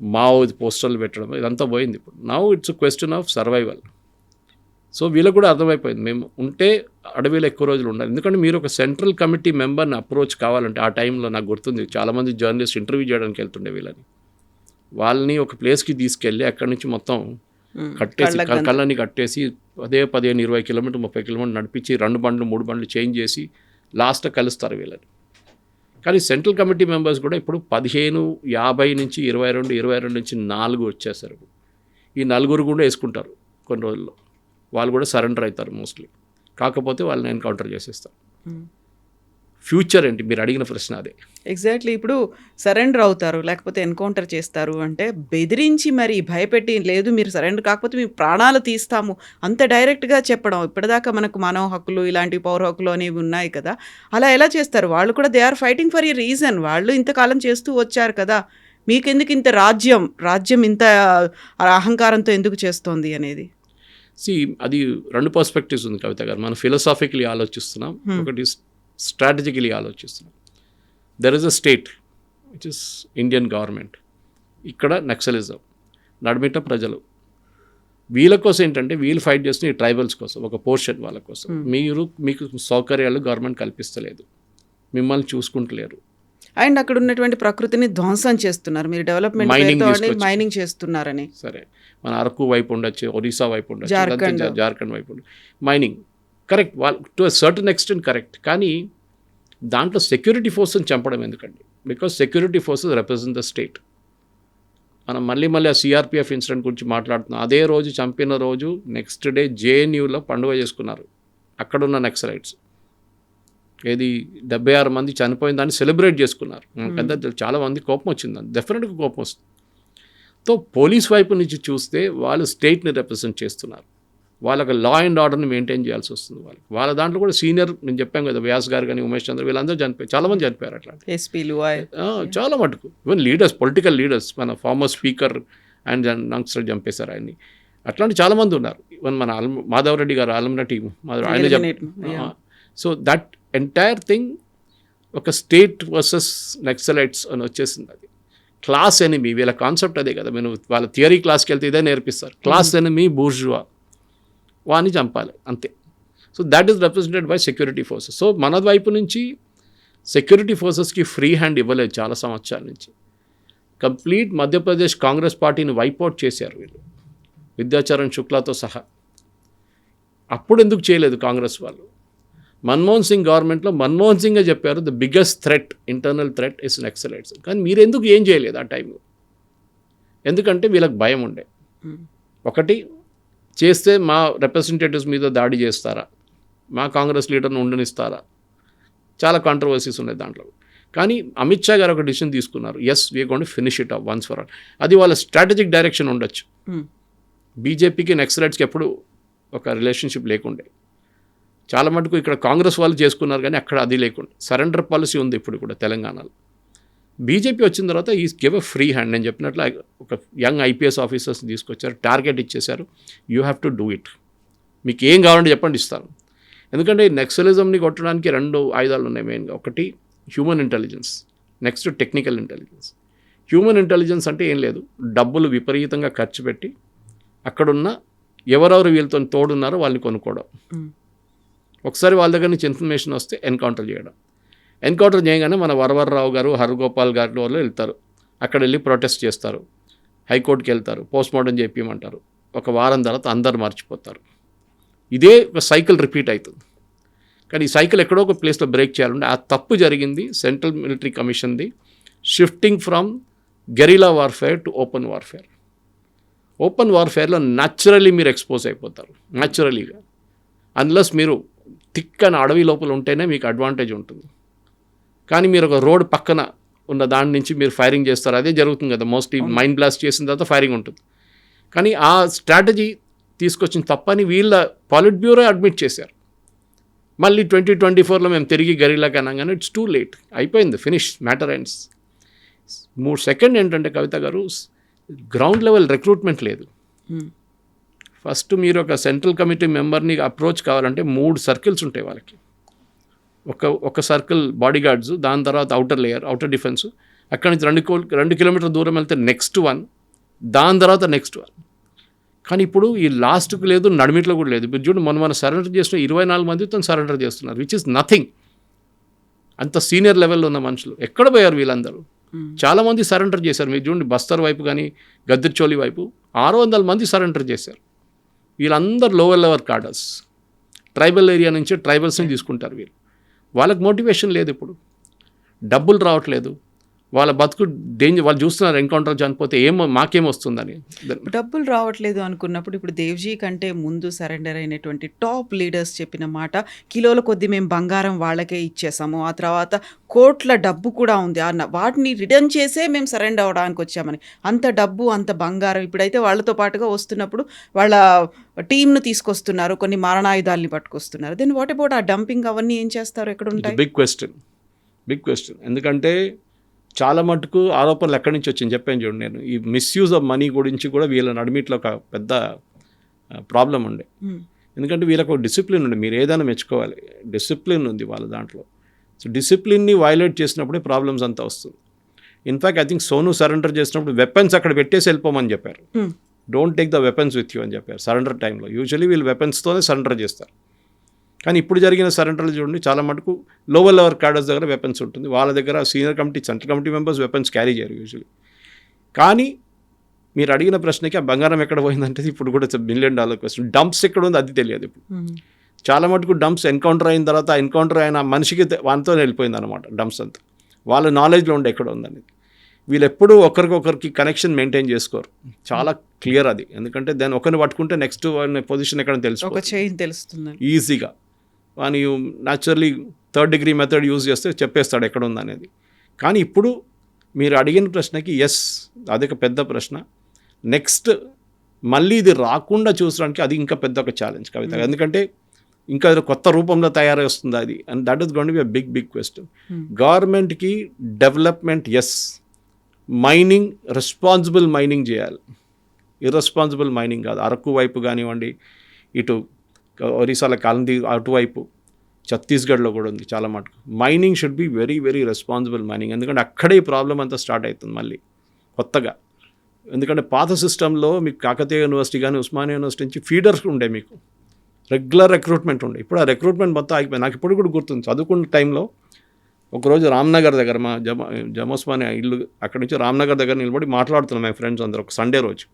మావో పోస్టర్లు పెట్టడం, ఇదంతా పోయింది ఇప్పుడు. Now it's question of survival. So వీళ్ళకి కూడా అర్థమైపోయింది, మేము ఉంటే అడవిలో ఎక్కువ రోజులు ఉండాలి. ఎందుకంటే మీరు ఒక సెంట్రల్ కమిటీ మెంబర్ని అప్రోచ్ కావాలంటే ఆ టైంలో నాకు గుర్తుంది, చాలామంది జర్నలిస్ట్ ఇంటర్వ్యూ చేయడానికి వెళ్తుండే వీళ్ళని. వాళ్ళని ఒక ప్లేస్కి తీసుకెళ్ళి అక్కడి నుంచి మొత్తం కట్టేసి కళ్ళని కట్టేసి అదే 15-20 కిలోమీటర్ 30 కిలోమీటర్ నడిపించి 2 బండ్లు 3 బండ్లు చేంజ్ చేసి లాస్ట్ కలుస్తారు వీళ్ళని. కానీ సెంట్రల్ కమిటీ మెంబర్స్ కూడా ఇప్పుడు 15, 50 నుంచి 22 నుంచి 4 వచ్చేస్తారు. ఈ 4 కూడా వేసుకుంటారు కొన్ని రోజుల్లో. వాళ్ళు కూడా సరెండర్ అవుతారు మోస్ట్లీ. కాకపోతే వాళ్ళని ఎన్కౌంటర్ చేసేస్తారు. ఫ్యూచర్ ఏంటి? మీరు అడిగిన ప్రశ్న అదే. ఎగ్జాక్ట్లీ. ఇప్పుడు సరెండర్ అవుతారు, లేకపోతే ఎన్కౌంటర్ చేస్తారు అంటే బెదిరించి మరి భయపెట్టి, లేదు మీరు సరెండర్ కాకపోతే మీ ప్రాణాలు తీస్తాము అంత డైరెక్ట్గా చెప్పడం. ఇప్పటిదాకా మనకు మానవ హక్కులు, ఇలాంటి పౌర హక్కులు అనేవి ఉన్నాయి కదా, అలా ఎలా చేస్తారు? వాళ్ళు కూడా they are fighting for a reason. వాళ్ళు ఇంతకాలం చేస్తూ వచ్చారు కదా, మీకెందుకు ఇంత రాజ్యం ఇంత అహంకారంతో ఎందుకు చేస్తోంది అనేది? అది 2 పర్స్పెక్టివ్స్ ఉంది కవిత గారు. మనం ఫిలాసాఫికలీ ఆలోచిస్తున్నాం, ఒకటి స్ట్రాటజికలీ ఆలోచిస్తున్నాం. There is a state which is Indian government, ఇక్కడ నక్సలిజం, నడిమిట ప్రజలు. వీళ్ళ కోసం ఏంటంటే వీళ్ళు ఫైట్ చేస్తున్న ఈ ట్రైబల్స్ కోసం, ఒక పోర్షన్ వాళ్ళ కోసం. మీకు సౌకర్యాలు గవర్నమెంట్ కల్పిస్తలేదు, మిమ్మల్ని చూసుకుంటలేరు. అండ్ అక్కడ ఉన్నటువంటి ప్రకృతిని ధ్వంసం చేస్తున్నారు. మీరు డెవలప్మెంట్ మైనింగ్ చేస్తున్నారని. సరే, మన అరకు వైపు ఉండొచ్చు, ఒరిస్సా వైపు ఉండొచ్చు, జార్ఖండ్ వైపు ఉండొచ్చు, మైనింగ్ కరెక్ట్. వాళ్ళు to a certain extent correct. కానీ దాంట్లో సెక్యూరిటీ ఫోర్స్ని చంపడం ఎందుకండి? Because security forces represent the state. మనం మళ్ళీ ఆ సిఆర్పిఎఫ్ ఇన్సిడెంట్ గురించి మాట్లాడుతున్నాం. అదే రోజు చంపిన రోజు నెక్స్ట్ డే జేఎన్యూలో పండుగ చేసుకున్నారు అక్కడున్న నక్సలైట్స్. ఏది 76 మంది చనిపోయిన దాన్ని సెలబ్రేట్ చేసుకున్నారు. పెద్ద చాలా మంది కోపం వచ్చిందని, డెఫినెట్గా కోపం వస్తుంది. తో పోలీస్ వైపు నుంచి చూస్తే వాళ్ళు స్టేట్ని రిప్రజెంట్ చేస్తున్నారు. వాళ్ళకి లా అండ్ ఆర్డర్ని మెయింటైన్ చేయాల్సి వస్తుంది. వాళ్ళ దాంట్లో కూడా సీనియర్, నేను చెప్పాను కదా, వ్యాస్ గారు కానీ ఉమేష్ చంద్ర, వీళ్ళందరూ చనిపోయారు. చాలామంది చనిపోయారు అట్లాంటి ఎస్పీలు, చాలా మటుకు. ఈవెన్ లీడర్స్, పొలిటికల్ లీడర్స్, మన ఫార్మర్ స్పీకర్ అండ్ యంగ్స్టర్ చంపేశారు ఆయన్ని. అట్లాంటి చాలామంది ఉన్నారు. ఈవెన్ మన మాధవరెడ్డి గారు ఆలమ్న టీము ఆయన. సో దట్ ఎంటైర్ థింగ్ ఒక స్టేట్ వర్సెస్ నక్సలైట్స్ అని వచ్చేసింది. అది క్లాస్ ఎనిమీ, వీళ్ళ కాన్సెప్ట్ అదే కదా. నేను వాళ్ళ థియరీ క్లాస్కి వెళ్తే ఇదే నేర్పిస్తారు. క్లాస్ ఎనిమీ బూర్జువా, వాని చంపాలి అంతే. So that is represented by security forces. So మన వైపు నుంచి సెక్యూరిటీ ఫోర్సెస్కి ఫ్రీ హ్యాండ్ ఇవ్వలేదు చాలా సంవత్సరాల నుంచి. కంప్లీట్ మధ్యప్రదేశ్ కాంగ్రెస్ పార్టీని వైపౌట్ చేశారు వీళ్ళు, విద్యాచరణ్ శుక్లాతో సహా. అప్పుడు ఎందుకు చేయలేదు కాంగ్రెస్ వాళ్ళు? మన్మోహన్ సింగ్ గవర్నమెంట్లో మన్మోహన్ సింగే చెప్పారు the biggest threat, internal threat is Naxalites. కానీ మీరు ఎందుకు ఏం చేయలేదు ఆ టైంలో? ఎందుకంటే వీళ్ళకి భయం ఉండే. ఒకటి, చేస్తే మా రిప్రజెంటేటివ్స్ మీద దాడి చేస్తారా, మా కాంగ్రెస్ లీడర్ని ఉండనిస్తారా, చాలా కాంట్రవర్సీస్ ఉన్నాయి దాంట్లో. కానీ అమిత్ షా గారు ఒక డిసిషన్ తీసుకున్నారు, yes we are going to finish it up once for all. అది వాళ్ళ స్ట్రాటజిక్ డైరెక్షన్ ఉండొచ్చు. బీజేపీకి నక్సలైట్స్కి ఎప్పుడు ఒక రిలేషన్షిప్ లేకుండే. చాలా మటుకు ఇక్కడ కాంగ్రెస్ వాళ్ళు చేసుకున్నారు, కానీ అక్కడ అది లేకుండా సరెండర్ పాలసీ ఉంది ఇప్పుడు కూడా తెలంగాణలో. బీజేపీ వచ్చిన తర్వాత ఈ గివ్ ఎ ఫ్రీ హ్యాండ్. నేను చెప్పినట్లు ఒక యంగ్ ఐపీఎస్ ఆఫీసర్స్ తీసుకొచ్చారు, టార్గెట్ ఇచ్చేశారు, you have to do it, మీకు ఏం కావాలంటే చెప్పండి ఇస్తాను. ఎందుకంటే నక్సలిజంని కొట్టడానికి 2 ఆయుధాలు ఉన్నాయి మెయిన్గా. ఒకటి human intelligence, next technical intelligence. Human intelligence అంటే ఏం లేదు, డబ్బులు విపరీతంగా ఖర్చు పెట్టి అక్కడున్న ఎవరెవరు వీళ్ళతో తోడున్నారో వాళ్ళని కొనుక్కోవడం. ఒకసారి వాళ్ళ దగ్గర నుంచి ఇన్ఫర్మేషన్ వస్తే ఎన్కౌంటర్ చేయడం. ఎన్కౌంటర్ చేయగానే మన వరవరరావు గారు, హరగోపాల్ గారు వాళ్ళు వెళ్తారు, అక్కడ వెళ్ళి ప్రొటెస్ట్ చేస్తారు, హైకోర్టుకి వెళ్తారు, పోస్ట్మార్టం చేయించమంటారు. ఒక వారం తర్వాత అందరు మర్చిపోతారు. ఇదే ఒక సైకిల్ రిపీట్ అవుతుంది. కానీ ఈ సైకిల్ ఎక్కడో ఒక ప్లేస్లో బ్రేక్ చేయాలంటే ఆ తప్పు జరిగింది సెంట్రల్ మిలిటరీ కమిషన్ది, shifting from guerrilla warfare to open warfare. Open వార్ఫేర్లో న్యాచురల్లీ మీరు ఎక్స్పోజ్ అయిపోతారు, న్యాచురలీగా. అన్లెస్ మీరు థిక్ అని అడవి లోపల ఉంటేనే మీకు అడ్వాంటేజ్ ఉంటుంది. కానీ మీరు ఒక రోడ్ పక్కన ఉన్న దాని నుంచి మీరు ఫైరింగ్ చేస్తారు, అదే జరుగుతుంది కదా మోస్ట్లీ. మైండ్ బ్లాస్ట్ చేసిన తర్వాత ఫైరింగ్ ఉంటుంది. కానీ ఆ స్ట్రాటజీ తీసుకొచ్చిన తప్పని వీళ్ళ పాలిట్ బ్యూరో అడ్మిట్ చేశారు. మళ్ళీ 2024లో మేము తిరిగి గరిలాకి అనగానే ఇట్స్ టూ లేట్, అయిపోయింది, ఫినిష్, మ్యాటర్ ఎండ్స్. సెకండ్ ఏంటంటే కవిత గారు, గ్రౌండ్ లెవెల్ రిక్రూట్మెంట్ లేదు. ఫస్ట్ మీరు ఒక సెంట్రల్ కమిటీ మెంబర్ని అప్రోచ్ కావాలంటే 3 సర్కిల్స్ ఉంటాయి వాళ్ళకి. ఒక సర్కిల్ బాడీ గార్డ్స్, దాని తర్వాత అవుటర్ లేయర్, అవుటర్ డిఫెన్స్, అక్కడి నుంచి 2 కిలోమీటర్ల దూరం వెళ్తే నెక్స్ట్ 1, దాని తర్వాత నెక్స్ట్ 1. కానీ ఇప్పుడు ఈ లాస్ట్కి లేదు, నడిమిట్లో కూడా లేదు. ఇప్పుడు చూడండి, మనం సరెండర్ చేస్తున్న 24 మందితో సరెండర్ చేస్తున్నారు, విచ్ ఇస్ నథింగ్. అంత సీనియర్ లెవెల్లో ఉన్న మనుషులు ఎక్కడ పోయారు వీళ్ళందరూ? చాలామంది సరెండర్ చేశారు. మీరు చూడండి, బస్తర్ వైపు కానీ గద్దిర్చోలి వైపు 600 మంది సరెండర్ చేశారు. వీళ్ళందరూ లోవర్ లెవెల్ కార్డర్స్, ట్రైబల్ ఏరియా నుంచి ట్రైబల్స్ని తీసుకుంటారు వీళ్ళు. వాళ్ళకి మోటివేషన్ లేదు, ఇప్పుడు డబ్బులు రావట్లేదు, వాళ్ళ బతుకు డేంజర్, వాళ్ళు చూస్తున్నారు ఎన్కౌంటర్ చనిపోతే మాకేమొస్తుందని. డబ్బులు రావట్లేదు అనుకున్నప్పుడు ఇప్పుడు దేవ్జీ కంటే ముందు సరెండర్ అయినటువంటి టాప్ లీడర్స్ చెప్పిన మాట, కిలోల కొద్దీ మేము బంగారం వాళ్ళకే ఇచ్చేసాము, ఆ తర్వాత కోట్ల డబ్బు కూడా ఉంది, వాటిని రిటర్న్ చేసే మేము సరెండర్ అవ్వడానికి వచ్చామని. అంత డబ్బు అంత బంగారం ఇప్పుడైతే వాళ్ళతో పాటుగా వస్తున్నప్పుడు వాళ్ళ టీంను తీసుకొస్తున్నారు, కొన్ని మారణాయుధాలని పట్టుకొస్తున్నారు. దెన్ వాట్ అబౌట్ ఆ డంపింగ్ అవన్నీ ఏం చేస్తారు, ఎక్కడ ఉంటాయి? Big question. ఎందుకంటే చాలా మటుకు ఆరోపణలు ఎక్కడి నుంచి వచ్చింది చెప్పాను చూడండి. నేను ఈ మిస్యూజ్ ఆఫ్ మనీ గురించి కూడా వీళ్ళ నడిమిట్లో ఒక పెద్ద ప్రాబ్లం ఉండే. ఎందుకంటే వీళ్ళకు ఒక డిసిప్లిన్ ఉంది, మీరు ఏదైనా మెచ్చుకోవాలి, డిసిప్లిన్ ఉంది వాళ్ళ దాంట్లో. సో డిసిప్లిన్ని వైలేట్ చేసినప్పుడే ప్రాబ్లమ్స్ అంతా వస్తుంది. In fact I think Sonu surrender చేసినప్పుడు వెపన్స్ అక్కడ పెట్టేసి వెళ్ళిపోమని చెప్పారు. Don't take the weapons with you అని చెప్పారు సరెండర్ టైంలో. యూజువల్లీ వీళ్ళు వెపన్స్తోనే సరెండర్ చేస్తారు. కానీ ఇప్పుడు జరిగిన సరెండర్లు చూడండి, చాలా మటుకు లోవర్ లెవెల్ క్యాడర్స్ దగ్గర వెపన్స్ ఉంటుంది, వాళ్ళ దగ్గర senior committee, central committee members weapons carry చేయరు యూజువల్లీ. కానీ మీరు అడిగిన ప్రశ్నకి ఆ బంగారం ఎక్కడ పోయిందంటే ఇప్పుడు కూడా $1 బిలియన్ క్వశ్చన్. డంప్స్ ఎక్కడ ఉంది అది తెలియదు ఇప్పుడు. చాలా మటుకు డంప్స్ ఎన్కౌంటర్ అయిన తర్వాత ఎన్కౌంటర్ అయిన మనిషికి వానితో వెళ్ళిపోయింది అనమాట డంప్స్ అంతా. వాళ్ళ నాలెడ్జ్లో ఉండే ఎక్కడ ఉందని. వీళ్ళు ఎప్పుడూ ఒకరికొకరికి కనెక్షన్ మెయింటైన్ చేసుకోరు, చాలా క్లియర్ అది. ఎందుకంటే దాన్ని ఒకరిని పట్టుకుంటే నెక్స్ట్ పొజిషన్ ఎక్కడ తెలుస్తుంది ఈజీగా. వాని naturally third degree method use చేస్తే చెప్పేస్తాడు ఎక్కడ ఉందనేది. కానీ ఇప్పుడు మీరు అడిగిన ప్రశ్నకి అదొక పెద్ద ప్రశ్న. నెక్స్ట్ మళ్ళీ ఇది రాకుండా చూసడానికి అది ఇంకా పెద్ద ఒక ఛాలెంజ్ కవిత. ఎందుకంటే ఇంకా కొత్త రూపంలో తయారై వస్తుంది అది. And that is going to be a big question. గవర్నమెంట్కి డెవలప్మెంట్ మైనింగ్, రెస్పాన్సిబుల్ మైనింగ్ చేయాలి, ఇర్రెస్పాన్సిబుల్ మైనింగ్ కాదు. అరకు వైపు కానివ్వండి, ఇటు ఒరిస్సాల కాలంది అటువైపు, ఛత్తీస్గఢ్లో కూడా ఉంది చాలా మటుకు. Mining should be very very responsible mining. ఎందుకంటే అక్కడే ఈ ప్రాబ్లం అంతా స్టార్ట్ అవుతుంది మళ్ళీ కొత్తగా. ఎందుకంటే పాత సిస్టంలో మీకు కాకతీయ యూనివర్సిటీ కానీ ఉస్మానియా యూనివర్సిటీ నుంచి ఫీడర్స్ ఉండే, మీకు రెగ్యులర్ రిక్రూట్మెంట్ ఉండే. ఇప్పుడు ఆ రిక్రూట్మెంట్ మొత్తం ఆగిపోయింది. నాకు ఇప్పుడు కూడా గుర్తుంది, చదువుకున్న టైంలో ఒకరోజు రామ్నగర్ దగ్గర మా జమోస్మానియా ఇల్లు, అక్కడి నుంచి రామ్నగర్ దగ్గర నిలబడి మాట్లాడుతున్నాం మా ఫ్రెండ్స్ అందరూ. ఒక సండే రోజు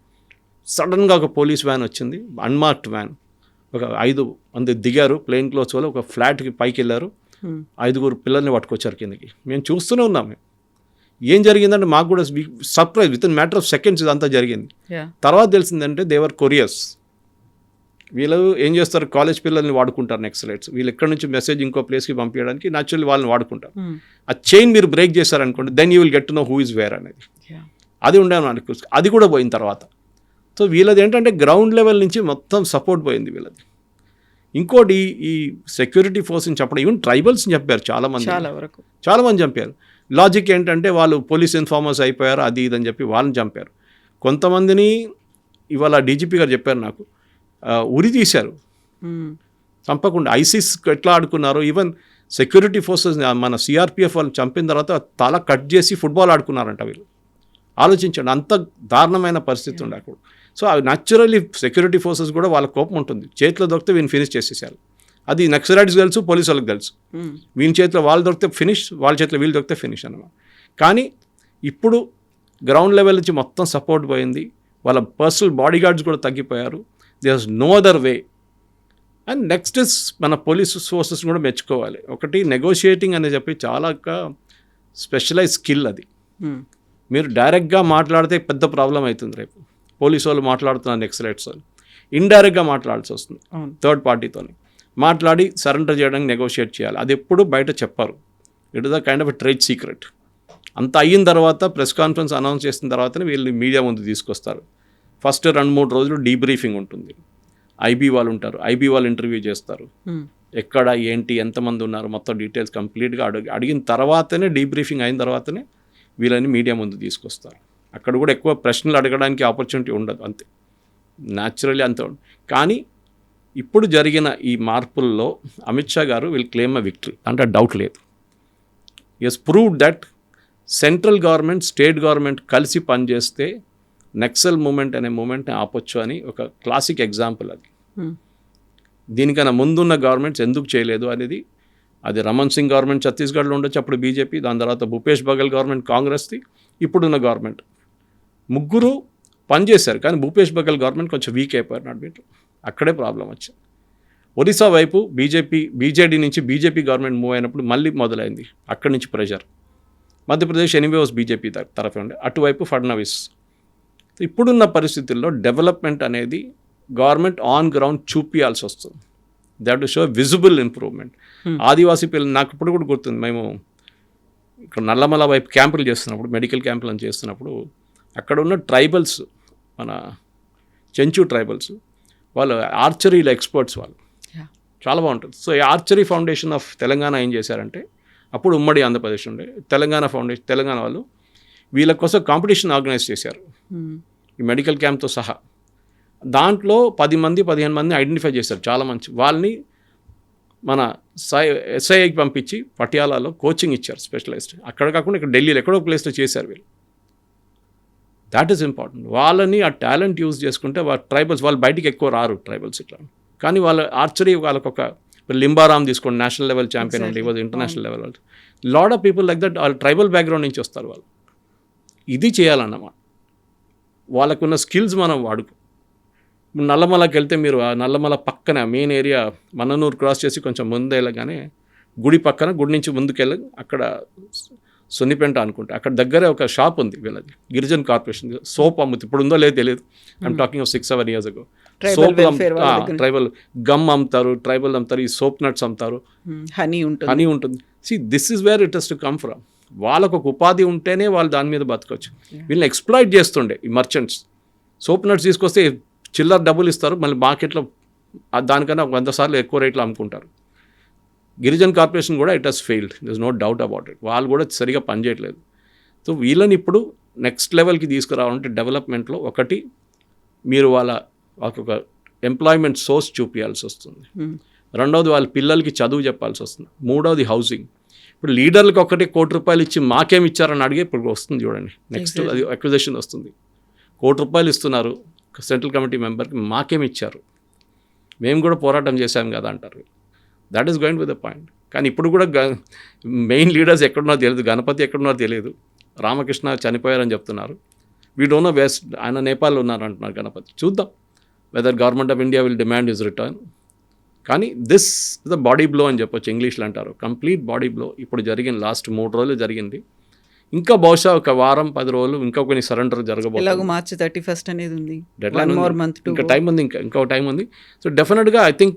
సడన్గా ఒక పోలీస్ వ్యాన్ వచ్చింది, అన్మార్క్డ్ వ్యాన్. ఒక 5 మంది దిగారు ప్లెయిన్ క్లోత్స్ వల్ల, ఒక ఫ్లాట్కి పైకి వెళ్ళారు, 5 పిల్లల్ని పట్టుకొచ్చారు కిందకి. మేము చూస్తూనే ఉన్నాం. ఏం జరిగిందంటే మాకు కూడా surprise, with in matter of seconds ఇదంతా జరిగింది. తర్వాత తెలిసిందంటే దేవర్ కొరియర్స్. వీళ్ళు ఏం చేస్తారు, కాలేజ్ పిల్లల్ని వాడుకుంటారు నక్సలైట్స్. వీళ్ళు ఎక్కడి నుంచి మెసేజ్ ఇంకో ప్లేస్కి పంపించడానికి న్యాచురల్లీ వాళ్ళని వాడుకుంటారు. ఆ చైన్ మీరు బ్రేక్ చేశారనుకోండి, then you will get to know who is where అనేది. అది ఉండేది మనకు, అది కూడా పోయిన తర్వాత. సో వీళ్ళది ఏంటంటే గ్రౌండ్ లెవెల్ నుంచి మొత్తం సపోర్ట్ పోయింది వీళ్ళది. ఇంకోటి ఈ సెక్యూరిటీ ఫోర్స్ని చెప్పడం, ఈవెన్ ట్రైబల్స్ని చెప్పారు చాలామంది చంపారు. లాజిక్ ఏంటంటే వాళ్ళు పోలీస్ ఇన్ఫార్మర్స్ అయిపోయారు, అది ఇదని చెప్పి వాళ్ళని చంపారు. కొంతమందిని ఇవాళ డీజీపీ గారు చెప్పారు నాకు, ఉరి తీశారు చంపకుండా. ఐసిస్ ఎట్లా ఆడుకున్నారు, ఈవెన్ సెక్యూరిటీ ఫోర్సెస్ మన సిఆర్పిఎఫ్ వాళ్ళు చంపిన తర్వాత తల కట్ చేసి ఫుట్బాల్ ఆడుకున్నారంట వీళ్ళు. ఆలోచించండి, అంత దారుణమైన పరిస్థితి ఉండే అక్కడ. సో న్యాచురల్లీ సెక్యూరిటీ ఫోర్సెస్ కూడా వాళ్ళ కోపం ఉంటుంది, చేతిలో దొరికితే వీళ్ళని ఫినిష్ చేసేసారు. అది నక్సలైట్స్ తెలుసు, పోలీసు వాళ్ళకి తెలుసు. వీళ్ళ చేతిలో వాళ్ళు దొరికితే ఫినిష్, వాళ్ళ చేతిలో వీళ్ళు దొరికితే ఫినిష్ అన్నమాట. కానీ ఇప్పుడు గ్రౌండ్ లెవెల్ నుంచి మొత్తం సపోర్ట్ పోయింది, వాళ్ళ పర్సనల్ బాడీ గార్డ్స్ కూడా తగ్గిపోయారు. There is no other way. And next is మన పోలీస్ ఫోర్సెస్ కూడా మెచ్చుకోవాలి. ఒకటి నెగోషియేటింగ్ అని చెప్పి చాలా స్పెషలైజ్ స్కిల్ అది. మీరు డైరెక్ట్గా మాట్లాడితే పెద్ద ప్రాబ్లం అవుతుంది. రేపు పోలీసు వాళ్ళు మాట్లాడుతున్నారు నక్సలైట్స్ వాళ్ళు, ఇండైరెక్ట్గా మాట్లాడాల్సి వస్తుంది థర్డ్ పార్టీతో. మాట్లాడి సరెండర్ చేయడానికి నెగోషియేట్ చేయాలి. అది ఎప్పుడు బయట చెప్పారు, it is the kind of trade secret. అంత అయిన తర్వాత ప్రెస్ కాన్ఫరెన్స్ అనౌన్స్ చేసిన తర్వాతనే వీళ్ళు మీడియా ముందు తీసుకొస్తారు. ఫస్ట్ 2-3 రోజులు డీబ్రీఫింగ్ ఉంటుంది, ఐబీ వాళ్ళు ఉంటారు, ఐబీ వాళ్ళు ఇంటర్వ్యూ చేస్తారు, ఎక్కడ ఏంటి ఎంతమంది ఉన్నారు మొత్తం డీటెయిల్స్ కంప్లీట్గా అడిగిన తర్వాతనే, డీబ్రీఫింగ్ అయిన తర్వాతనే వీళ్ళని మీడియా ముందు తీసుకొస్తారు. అక్కడ కూడా ఎక్కువ ప్రశ్నలు అడగడానికి ఆపర్చునిటీ ఉండదు, అంతే న్యాచురల్లీ అంతే. కానీ ఇప్పుడు జరిగిన ఈ మార్పుల్లో Amit Shah garu will claim a victory, అంటే డౌట్ లేదు. Has proved that central government, state government కలిసి పనిచేస్తే నక్సల్ మూమెంట్ అనే మూమెంట్ని ఆపొచ్చు అని ఒక క్లాసిక్ ఎగ్జాంపుల్ అది. దీనికన్నా ముందున్న గవర్నమెంట్స్ ఎందుకు చేయలేదు అనేది, అది రమణ్ సింగ్ గవర్నమెంట్ ఛత్తీస్గఢ్లో ఉండొచ్చు, అప్పుడు బీజేపీ, దాని తర్వాత భూపేష్ బఘెల్ గవర్నమెంట్ కాంగ్రెస్ది, ఇప్పుడున్న గవర్నమెంట్, ముగ్గురు పనిచేశారు. కానీ భూపేష్ బఘెల్ గవర్నమెంట్ కొంచెం వీక్ అయిపోయారు నడిమిట్లో, అక్కడే ప్రాబ్లం వచ్చింది. ఒరిస్సా వైపు బీజేడీ నుంచి బీజేపీ గవర్నమెంట్ మూవ్ అయినప్పుడు మళ్ళీ మొదలైంది అక్కడి నుంచి ప్రెషర్. మధ్యప్రదేశ్ ఎనీవే బీజేపీ తరఫు ఉండే, అటువైపు ఫడ్నవీస్. ఇప్పుడున్న పరిస్థితుల్లో డెవలప్మెంట్ అనేది గవర్నమెంట్ ఆన్ గ్రౌండ్ చూపియాల్సి వస్తుంది. They have to show visible improvement. Adivasi పిల్లలు నాకు ఇప్పుడు కూడా గుర్తుంది, మేము ఇక్కడ నల్లమల వైపు క్యాంపులు చేస్తున్నప్పుడు, మెడికల్ క్యాంపులు అని చేస్తున్నప్పుడు అక్కడ ఉన్న ట్రైబల్స్, మన చెంచు ట్రైబల్స్, వాళ్ళు ఆర్చరీలో ఎక్స్పర్ట్స్, వాళ్ళు చాలా బాగుంటుంది. సో ఈ ఆర్చరీ ఫౌండేషన్ ఆఫ్ తెలంగాణ ఏం చేశారంటే, అప్పుడు ఉమ్మడి ఆంధ్రప్రదేశ్ ఉండే తెలంగాణ ఫౌండేషన్, తెలంగాణ వాళ్ళు వీళ్ళ కోసం కాంపిటీషన్ ఆర్గనైజ్ చేశారు ఈ మెడికల్ క్యాంప్తో సహా. దాంట్లో 10 మంది 15 మంది ఐడెంటిఫై చేశారు, చాలా మంచి వాళ్ళని మన ఎస్ఐకి పంపించి పటియాలాలో కోచింగ్ ఇచ్చారు, స్పెషలైజ్డ్. అక్కడ కాకుండా ఇక్కడ ఢిల్లీలో ఎక్కడో ప్లేస్లో చేశారు వీళ్ళు. That is important. వాళ్ళని ఆ టాలెంట్ యూజ్ చేసుకుంటే వాళ్ళ ట్రైబల్స్, వాళ్ళు బయటికి ఎక్కువ రారు ట్రైబల్స్ ఇట్లా, కానీ వాళ్ళ ఆర్చరీ వాళ్ళకు ఒక లింబారామ్ తీసుకోండి, నేషనల్ లెవెల్ ఛాంపియన్ ఉండి, ఇవాళ international level. Lot of people like that వాళ్ళు ట్రైబల్ బ్యాక్గ్రౌండ్ నుంచి వస్తారు వాళ్ళు. ఇది చేయాలన్నమాట. వాళ్ళకున్న స్కిల్స్ మనం వాడుకో. నల్లమలకి వెళ్తే మీరు ఆ నల్లమల పక్కన మెయిన్ ఏరియా మన్ననూరు క్రాస్ చేసి కొంచెం ముందు వెళ్ళగానే గుడి పక్కన, గుడి నుంచి ముందుకెళ్ళి అక్కడ సున్నిపెంట అనుకుంటా, అక్కడ దగ్గరే ఒక షాప్ ఉంది వీళ్ళది, గిరిజన్ కార్పొరేషన్ సోప్ అమ్ముతుంది. ఇప్పుడు ఉందో లేదో తెలియదు, I'm talking of 6-7 years ago. Soap, tribal gum అమ్ముతారు, ట్రైబల్ అమ్ముతారు, ఈ సోప్ నట్స్ అమ్ముతారు, హనీ ఉంటుంది. See this is where it has to come from. వాళ్ళకు ఒక ఉపాధి ఉంటేనే వాళ్ళు దాని మీద బతకొచ్చు. వీళ్ళని ఎక్స్ప్లాయిట్ చేస్తుండే ఈ మర్చెంట్స్. సోప్ నట్స్ తీసుకొస్తే చిల్లర డబ్బులు ఇస్తారు, మళ్ళీ మార్కెట్లో దానికన్నా 100 సార్లు ఎక్కువ రేట్లో అమ్ముకుంటారు. గిరిజన్ కార్పొరేషన్ కూడా it has failed, there is no doubt about it. వాళ్ళు కూడా సరిగా పనిచేయట్లేదు. సో వీళ్ళని ఇప్పుడు నెక్స్ట్ లెవెల్కి తీసుకురావాలంటే డెవలప్మెంట్లో ఒకటి మీరు వాళ్ళకి ఒక ఎంప్లాయ్మెంట్ సోర్స్ చూపించాల్సి వస్తుంది. రెండవది వాళ్ళ పిల్లలకి చదువు చెప్పాల్సి వస్తుంది. మూడవది హౌసింగ్. ఇప్పుడు లీడర్లకు ఒకటి ₹1 ఇచ్చి మాకేమి ఇచ్చారని అడిగే ఇప్పుడు వస్తుంది చూడండి, నెక్స్ట్ అది అక్విజిషన్ వస్తుంది. ₹1 ఇస్తున్నారు సెంట్రల్ కమిటీ మెంబర్కి, మాకేమి ఇచ్చారు, మేము కూడా పోరాటం చేశాం కదా అంటారు. That is going with the point. కానీ ఇప్పుడు కూడా మెయిన్ లీడర్స్ ఎక్కడున్నారో తెలియదు, గణపతి ఎక్కడున్నారో తెలియదు, రామకృష్ణ చనిపోయారని చెప్తున్నారు. వీ డోంట్ నో వెస్ట్, ఆయన నేపాల్లో ఉన్నారు అంటున్నారు గణపతి. చూద్దాం whether government of India will demand his return. కానీ this is the body blow అని చెప్పొచ్చు, ఇంగ్లీష్లో అంటారు, కంప్లీట్ బాడీ బ్లో. ఇప్పుడు జరిగింది, లాస్ట్ 3 రోజులు జరిగింది. ఇంకా బహుశా ఒక వారం 10 రోజులు ఇంకా కొన్ని సరెండర్ జరగబోతుంది. మార్చి 31 అనేది ఉంది, ఇంకా టైం ఉంది, ఇంకా టైం ఉంది. సో డెఫినెట్గా ఐ థింక్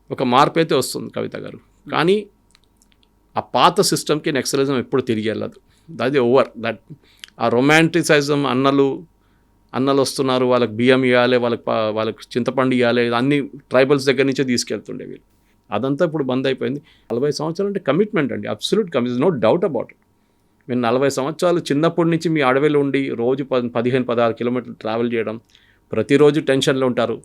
ఒక మార్పు అయితే వస్తుంది కవిత గారు. కానీ ఆ పాత సిస్టమ్కి నెక్సలిజం ఎప్పుడు తిరిగి వెళ్ళదు. అది ఓవర్. దట్ ఆ రొమాంటిసైజం, అన్నలు వస్తున్నారు, వాళ్ళకి బియ్యం ఇవ్వాలి, వాళ్ళకి చింతపండు ఇవ్వాలి, అన్ని ట్రైబల్స్ దగ్గర నుంచే తీసుకెళ్తుండే వీళ్ళు. అదంతా ఇప్పుడు బంద్ అయిపోయింది. 40 సంవత్సరాలు అంటే కమిట్మెంట్ అండి, absolute commitment, no doubt about it. మీరు 40 సంవత్సరాలు చిన్నప్పటి నుంచి మీ అడవిలో ఉండి రోజు 15-16 కిలోమీటర్లు ట్రావెల్ చేయడం, ప్రతిరోజు టెన్షన్లో ఉంటారు,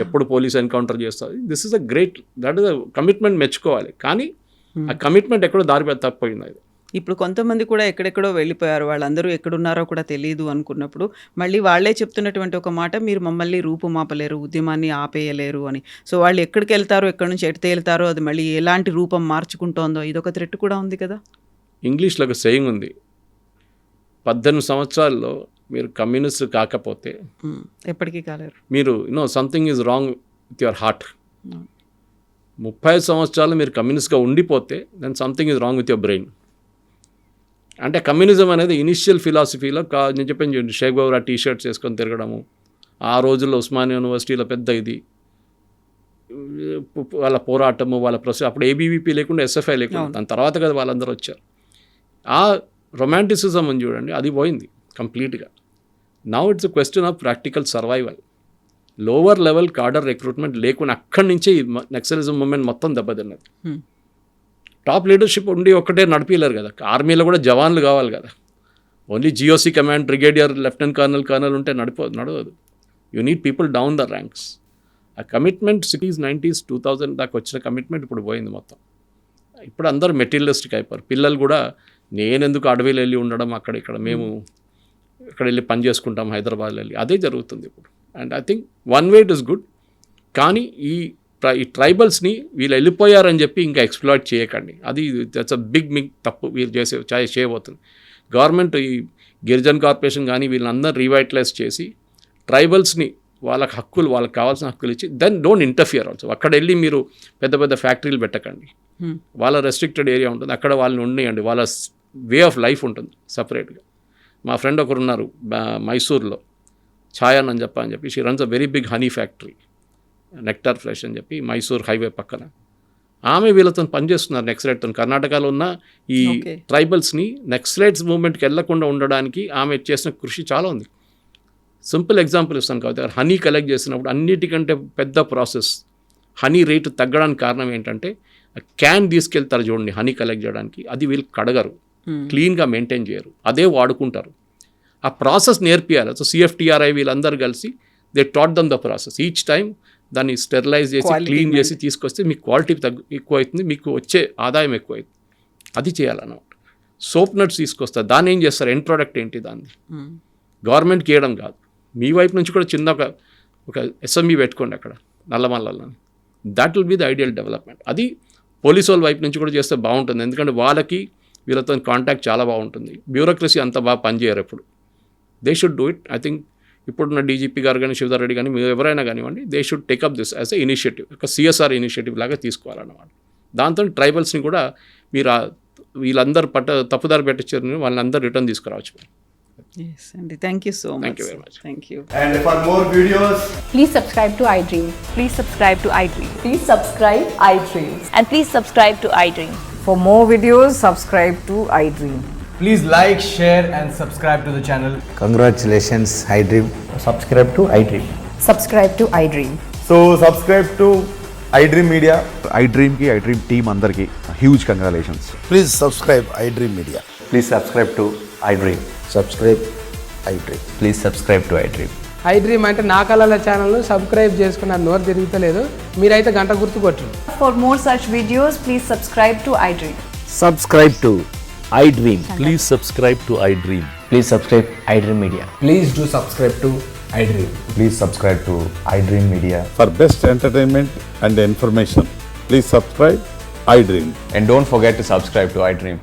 ఎప్పుడు పోలీస్ ఎన్కౌంటర్ చేస్తారు. This is a great, that is a commitment, మెచ్చుకోవాలి. కానీ ఆ కమిట్మెంట్ ఎక్కడో దారి తప్పిపోయింది. అది ఇప్పుడు కొంతమంది కూడా ఎక్కడెక్కడో వెళ్ళిపోయారు, వాళ్ళందరూ ఎక్కడున్నారో కూడా తెలియదు అనుకున్నప్పుడు మళ్ళీ వాళ్ళే చెప్తున్నటువంటి ఒక మాట, మీరు మమ్మల్ని రూపుమాపలేరు, ఉద్యమాన్ని ఆపేయలేరు అని. సో వాళ్ళు ఎక్కడికి వెళ్తారో, ఎక్కడి నుంచి ఎటు తేలుతారో, అది మళ్ళీ ఎలాంటి రూపం మార్చుకుంటోందో ఇదొక థ్రెట్ కూడా ఉంది కదా. ఇంగ్లీష్లో ఒక సేయింగ్ ఉంది, 18 సంవత్సరాల్లో మీరు కమ్యూనిస్ట్ కాకపోతే ఎప్పటికీ కాలేరు, మీరు something is wrong with your heart. 30 సంవత్సరాలు మీరు కమ్యూనిస్ట్గా ఉండిపోతే then something is wrong with your brain. అంటే కమ్యూనిజం అనేది ఇనిషియల్ ఫిలాసఫీలో నేను చెప్పాను చూడండి, షేక్ బాబురా టీషర్ట్స్ వేసుకొని తిరగడము, ఆ రోజుల్లో ఉస్మానియా యూనివర్సిటీలో పెద్ద ఇది వాళ్ళ పోరాటము, వాళ్ళ ప్రొసెస్. అప్పుడు ఏబీవీపీ లేకుండా ఎస్ఎఫ్ఐ లేకుండా, దాని తర్వాత కదా వాళ్ళందరూ వచ్చారు. ఆ రొమాంటిసిజం అని చూడండి, అది పోయింది కంప్లీట్గా. Now it's a question of practical survival. Lower level cadre recruitment లేకుండా అక్కడి నుంచి నక్సలిజం మూమెంట్ మొత్తం దెబ్బతిన్నది. టాప్ లీడర్షిప్ ఉండి ఒక్కటే నడిపిలేరు కదా, ఆర్మీలో కూడా జవాన్లు కావాలి కదా. Only GOC command, brigadier, lieutenant colonel ఉంటే నడవదు. You need people down the ranks. ఆ కమిట్మెంట్ 60s, 90s, 2000 దాకా వచ్చిన కమిట్మెంట్ ఇప్పుడు పోయింది మొత్తం. ఇప్పుడు అందరూ మెటీరియలిస్టిక్ అయిపోయారు. పిల్లలు కూడా నేనెందుకు అడవిలో వెళ్ళి ఉండడం, అక్కడ మేము ఇక్కడ వెళ్ళి పని చేసుకుంటాం హైదరాబాద్లో వెళ్ళి, అదే జరుగుతుంది ఇప్పుడు. And I think one way it is good. కానీ ఈ ట్రైబల్స్ని వీళ్ళు వెళ్ళిపోయారని చెప్పి ఇంకా ఎక్స్ప్లాయిట్ చేయకండి. అది దట్స్ అ బిగ్ తప్పు వీళ్ళు చేయబోతుంది. గవర్నమెంట్ ఈ గిరిజన్ కార్పొరేషన్ కానీ వీళ్ళందరూ రీవైటలైజ్ చేసి ట్రైబల్స్ని వాళ్ళకి హక్కులు, వాళ్ళకి కావాల్సిన హక్కులు ఇచ్చి దెన్ డోంట్ ఇంటర్ఫియర్ ఆల్సో. అక్కడ వెళ్ళి మీరు పెద్ద పెద్ద ఫ్యాక్టరీలు పెట్టకండి, వాళ్ళ రెస్ట్రిక్టెడ్ ఏరియా ఉంటుంది, అక్కడ వాళ్ళని ఉండేయండి, వాళ్ళ వే ఆఫ్ లైఫ్ ఉంటుంది సపరేట్గా. మా ఫ్రెండ్ ఒకరు ఉన్నారు మైసూర్లో, ఛాయన్ అని చెప్పి she runs a very big honey factory, nectar fresh అని చెప్పి, మైసూర్ హైవే పక్కన. ఆమె వీళ్ళతో పనిచేస్తున్నారు నక్సలైట్తో. కర్ణాటకలో ఉన్న ఈ Okay. ట్రైబల్స్ని నక్సలైట్స్ మూవ్మెంట్కి వెళ్లకుండా ఉండడానికి ఆమె చేసిన కృషి చాలా ఉంది. సింపుల్ ఎగ్జాంపుల్ ఇస్తాను కాబట్టి, హనీ కలెక్ట్ చేసినప్పుడు అన్నిటికంటే పెద్ద ప్రాసెస్, హనీ రేటు తగ్గడానికి కారణం ఏంటంటే క్యాన్ తీసుకెళ్తారు చూడండి హనీ కలెక్ట్ చేయడానికి, అది వీళ్ళు కడగరు, క్లీన్గా మెయింటైన్ చేయరు, అదే వాడుకుంటారు. ఆ ప్రాసెస్ నేర్పియాలి. సో CFTRI వీళ్ళందరూ కలిసి they taught them the process. Each time దాన్ని స్టెరిలైజ్ చేసి Quality క్లీన్ చేసి తీసుకొస్తే మీకు క్వాలిటీ ఎక్కువ అవుతుంది, మీకు వచ్చే ఆదాయం ఎక్కువ అవుతుంది. అది చేయాలన్నమాట. సోప్ నట్స్ తీసుకొస్తారు, దాన్ని ఏం చేస్తారు, ఎండ్ ప్రోడక్ట్ ఏంటి, దాన్ని గవర్నమెంట్కి ఇవ్వడం కాదు, మీ వైపు నుంచి కూడా చిన్న ఒక SME పెట్టుకోండి అక్కడ నల్లమల్లని. That will be the ideal development. అది పోలీసు వాళ్ళ వైపు నుంచి కూడా చేస్తే బాగుంటుంది, ఎందుకంటే వాళ్ళకి వీళ్ళతో కాంటాక్ట్ చాలా బాగుంటుంది. బ్యూరోక్రసీ అంత బాగా పనిచేయరు ఎప్పుడు. They should do it. I think ఇప్పుడున్న DGP గారు కానీ, శివధర్ రెడ్డి కానీ, మీరు ఎవరైనా కానివ్వండి, they should take up this as a initiative, ఒక CSR ఇనిషియేటివ్ లాగా తీసుకోవాలన్నమాట. దాంతో ట్రైబల్స్ని కూడా మీరు వీళ్ళందరూ తప్పుదారి పెట్టించారు, వాళ్ళని అందరూ రిటర్న్ తీసుకురావచ్చు. Yes, అండి. Thank you so much. Thank you very much. Thank you. And for more videos, Please subscribe to iDream. Please subscribe to iDream. Please subscribe iDream. And please subscribe to iDream. For more videos, subscribe to iDream. please like, share and subscribe to the channel. Congratulations, iDream. subscribe to iDream. Subscribe to iDream. So subscribe to iDream Media. iDream ki iDream team అందరికి huge congratulations. Please subscribe iDream Media. Please subscribe to iDream. Subscribe iDream. Please subscribe to iDream. iDream అంటే నా కళల ఛానల్ను subscribe చేసుకున్న నోరు తిరుగుతలేదు, మీరైతే గంట గుర్తు కొట్టండి. For more such videos, please subscribe to iDream. Subscribe to iDream. Please subscribe to iDream. Please subscribe iDream Media. Please do subscribe to iDream. Please subscribe to iDream Media. For best entertainment and information, please subscribe iDream. And don't forget to subscribe to iDream.